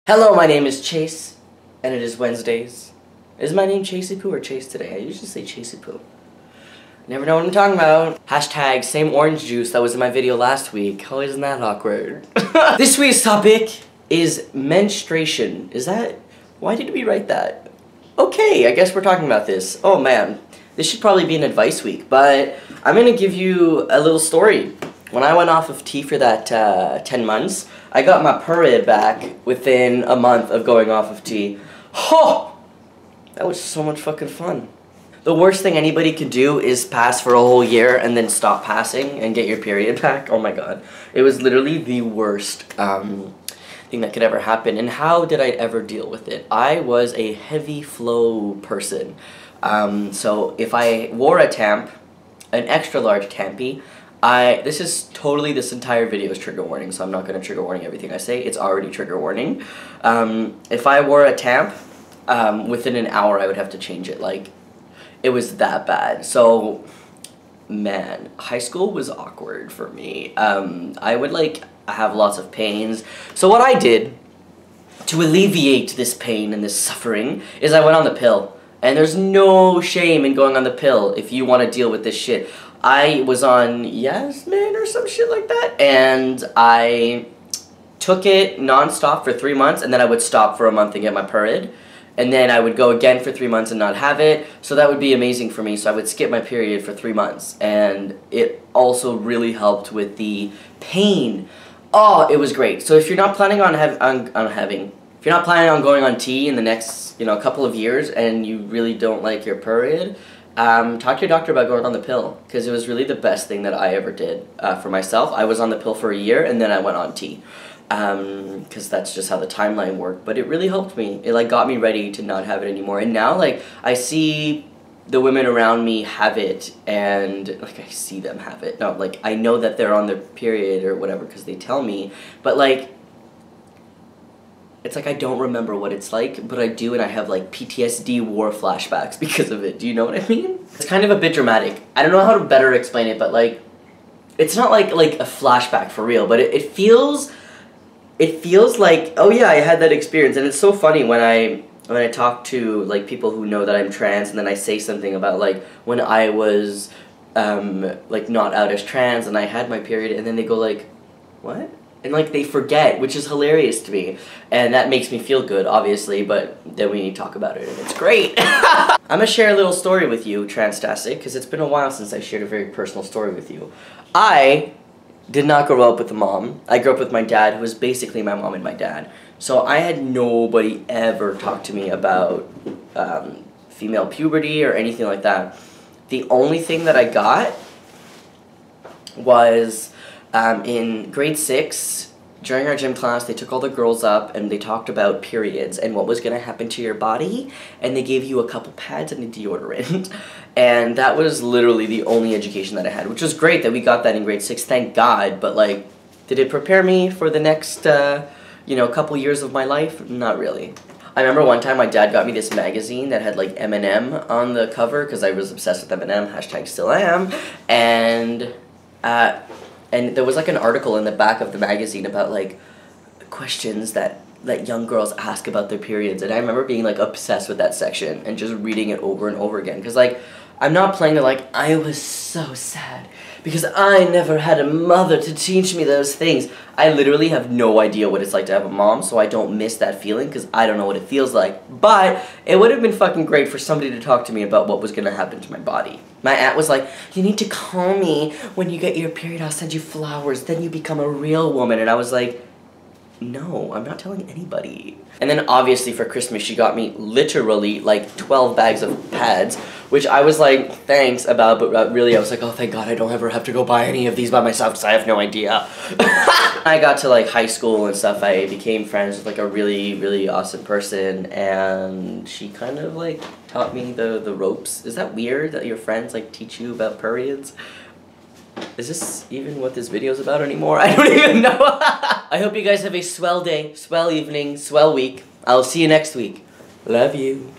Hello, my name is Chase, and it is Wednesdays. Is my name Chasey Poo or Chase today? I usually say Chasey Poo. Never know what I'm talking about. Hashtag same orange juice that was in my video last week. Oh, isn't that awkward? This week's topic is menstruation. Why did we write that? Okay, I guess we're talking about this. Oh man, this should probably be an advice week, but I'm gonna give you a little story. When I went off of tea for that 10 months, I got my period back within a month of going off of tea. Oh! That was so much fucking fun. The worst thing anybody could do is pass for a whole year and then stop passing and get your period back. Oh my god. It was literally the worst thing that could ever happen. And how did I ever deal with it? I was a heavy flow person. So if I wore a tamp, an extra large tampy, this entire video is trigger warning, so I'm not going to trigger warning everything I say. It's already trigger warning. If I wore a tamp, within an hour I would have to change it. Like, it was that bad. So, man, high school was awkward for me. I would, have lots of pains. So what I did to alleviate this pain and this suffering is I went on the pill. And there's no shame in going on the pill if you want to deal with this shit. I was on Yasmin or some shit like that, and I took it non-stop for 3 months, and then I would stop for a month and get my period, and then I would go again for 3 months and not have it, so that would be amazing for me. So I would skip my period for 3 months, and it also really helped with the pain. Oh, it was great. So if you're not planning on if you're not planning on going on tea in the next, couple of years, and you really don't like your period, talk to your doctor about going on the pill, because it was really the best thing that I ever did for myself. I was on the pill for a year, and then I went on tea, because that's just how the timeline worked, but it really helped me. It, got me ready to not have it anymore, and now, I see the women around me have it, and, I see them have it. No, I know that they're on their period or whatever, because they tell me, but, it's I don't remember what it's like, but I do, and I have, PTSD war flashbacks because of it. Do you know what I mean? It's kind of a bit dramatic. I don't know how to better explain it, but, it's not like a flashback for real, but it feels like, oh yeah, I had that experience. And it's so funny when I talk to, people who know that I'm trans, and then I say something about, when I was, not out as trans, and I had my period, and then they go, what? And, they forget, which is hilarious to me. And that makes me feel good, obviously, but then we talk about it, and it's great. I'm gonna share a little story with you, Transtastic, because it's been a while since I shared a very personal story with you. I did not grow up with a mom. I grew up with my dad, who was basically my mom and my dad. So I had nobody ever talk to me about female puberty or anything like that. The only thing that I got was in grade 6, during our gym class, they took all the girls up and they talked about periods and what was going to happen to your body, and they gave you a couple pads and a deodorant. And that was literally the only education that I had, which was great that we got that in grade 6, thank God, but did it prepare me for the next, couple years of my life? Not really. I remember one time my dad got me this magazine that had Eminem on the cover, because I was obsessed with Eminem, hashtag still am, and there was an article in the back of the magazine about questions that young girls ask about their periods, and I remember being obsessed with that section and just reading it over and over again, because I'm not playing it I was so sad because I never had a mother to teach me those things. I literally have no idea what it's like to have a mom, so I don't miss that feeling because I don't know what it feels like. But it would have been fucking great for somebody to talk to me about what was going to happen to my body. My aunt was like, you need to call me when you get your period, I'll send you flowers, then you become a real woman. And I was like, no, I'm not telling anybody. And then obviously for Christmas she got me literally 12 bags of pads, which I was thanks about, but really I was oh thank God I don't ever have to go buy any of these by myself because I have no idea. I got to high school and stuff, I became friends with a really, really awesome person, and she kind of taught me the ropes. Is that weird that your friends teach you about periods? Is this even what this video's about anymore? I don't even know. I hope you guys have a swell day, swell evening, swell week. I'll see you next week. Love you.